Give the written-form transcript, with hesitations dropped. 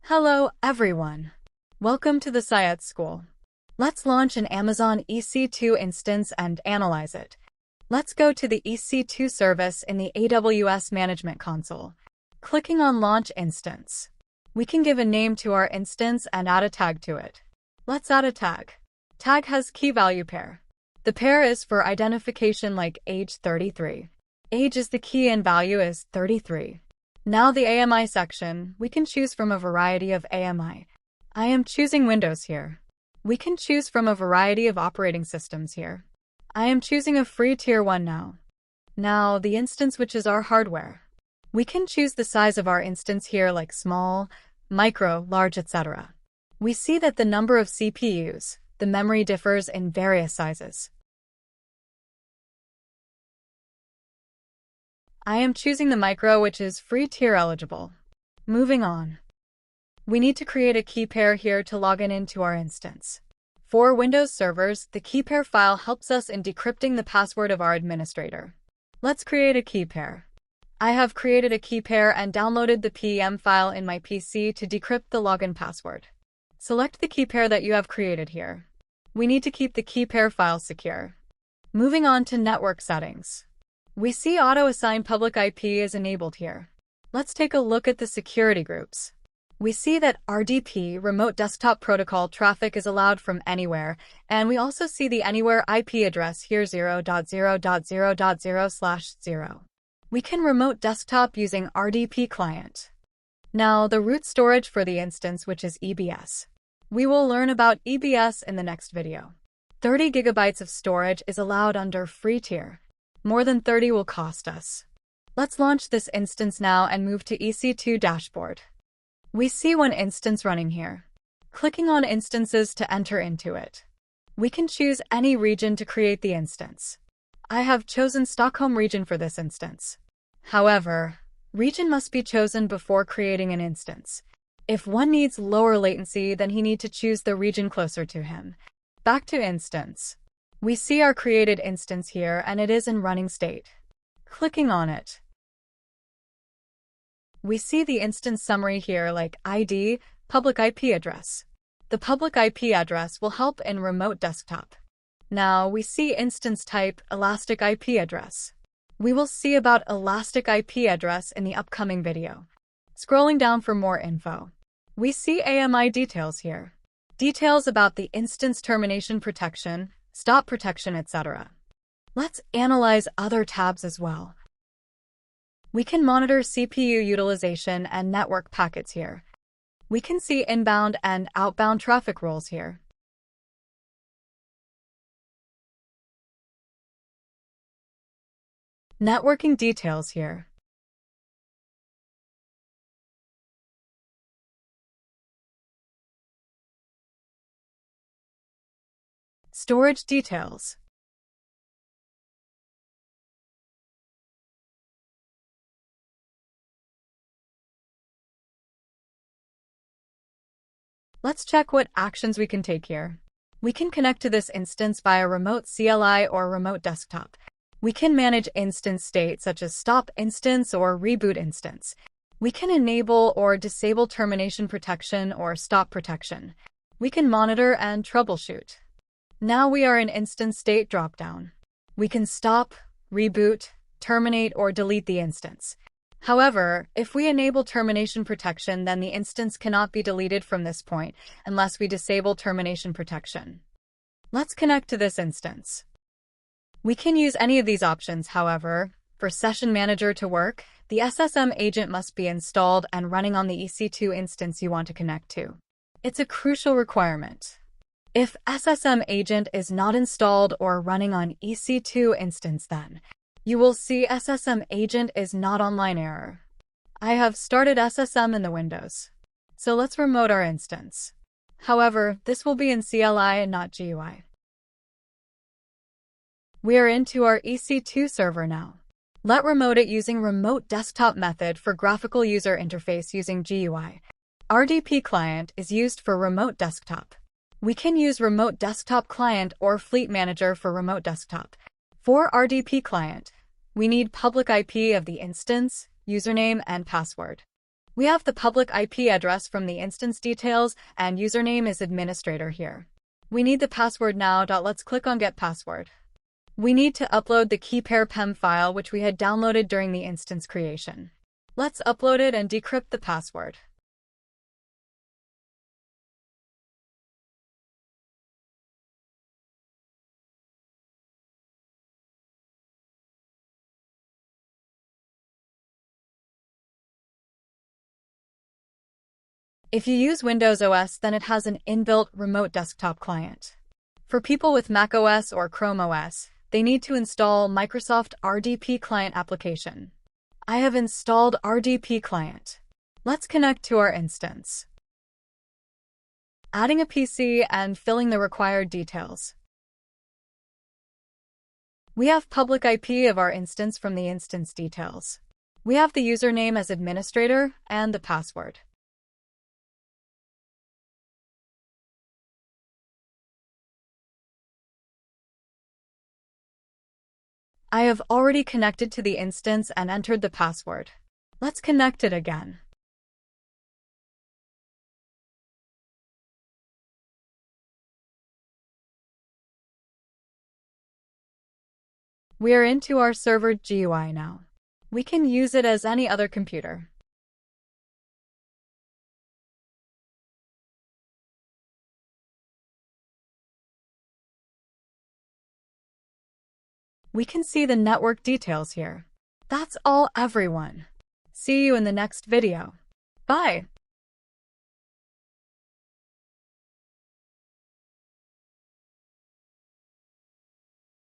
Hello, everyone. Welcome to the Science School. Let's launch an Amazon EC2 instance and analyze it. Let's go to the EC2 service in the AWS Management Console. Clicking on Launch Instance. We can give a name to our instance and add a tag to it. Let's add a tag. Tag has key value pair. The pair is for identification like age 33. Age is the key and value is 33. Now the AMI section, we can choose from a variety of AMI. I am choosing Windows here. We can choose from a variety of operating systems here. I am choosing a free tier 1 now. Now the instance, which is our hardware. We can choose the size of our instance here like small, micro, large, etc. We see that the number of CPUs, the memory differs in various sizes. I am choosing the micro, which is free tier eligible. Moving on. We need to create a key pair here to log into our instance. For Windows servers, the key pair file helps us in decrypting the password of our administrator. Let's create a key pair. I have created a key pair and downloaded the PEM file in my PC to decrypt the login password. Select the key pair that you have created here. We need to keep the key pair file secure. Moving on to network settings. We see auto-assign public IP is enabled here. Let's take a look at the security groups. We see that RDP, Remote Desktop Protocol traffic is allowed from anywhere, and we also see the anywhere IP address here 0.0.0.0/0. We can remote desktop using RDP client. Now the root storage for the instance, which is EBS. We will learn about EBS in the next video. 30 GB of storage is allowed under free tier. More than 30 will cost us. Let's launch this instance now and move to EC2 dashboard. We see one instance running here. Clicking on instances to enter into it. We can choose any region to create the instance. I have chosen Stockholm region for this instance. However, region must be chosen before creating an instance. If one needs lower latency, then he needs to choose the region closer to him. Back to instance. We see our created instance here and it is in running state. Clicking on it. We see the instance summary here like ID, public IP address. The public IP address will help in remote desktop. Now we see instance type, elastic IP address. We will see about elastic IP address in the upcoming video. Scrolling down for more info. We see AMI details here. Details about the instance termination protection, stop protection, etc. Let's analyze other tabs as well. We can monitor CPU utilization and network packets here. We can see inbound and outbound traffic rules here. Networking details here. Storage details. Let's check what actions we can take here. We can connect to this instance via remote CLI or remote desktop. We can manage instance state such as stop instance or reboot instance. We can enable or disable termination protection or stop protection. We can monitor and troubleshoot. Now we are in instance state dropdown. We can stop, reboot, terminate, or delete the instance. However, if we enable termination protection, then the instance cannot be deleted from this point unless we disable termination protection. Let's connect to this instance. We can use any of these options. However, for Session Manager to work, the SSM Agent must be installed and running on the EC2 instance you want to connect to. It's a crucial requirement. If SSM Agent is not installed or running on EC2 instance, then you will see SSM Agent is not online error. I have started SSM in the Windows. So let's remote our instance. However, this will be in CLI and not GUI. We are into our EC2 server now. Let remote it using remote desktop method for graphical user interface using GUI. RDP client is used for remote desktop. We can use remote desktop client or fleet manager for remote desktop. For RDP client, we need public IP of the instance, username, and password. We have the public IP address from the instance details, and username is administrator here. We need the password now. Let's click on Get Password. We need to upload the key pair PEM file which we had downloaded during the instance creation. Let's upload it and decrypt the password. If you use Windows OS, then it has an inbuilt remote desktop client. For people with Mac OS or Chrome OS, they need to install Microsoft RDP Client application. I have installed RDP Client. Let's connect to our instance. Adding a PC and filling the required details. We have public IP of our instance from the instance details. We have the username as administrator and the password. I have already connected to the instance and entered the password. Let's connect it again. We are into our server GUI now. We can use it as any other computer. We can see the network details here. That's all, everyone. See you in the next video. Bye.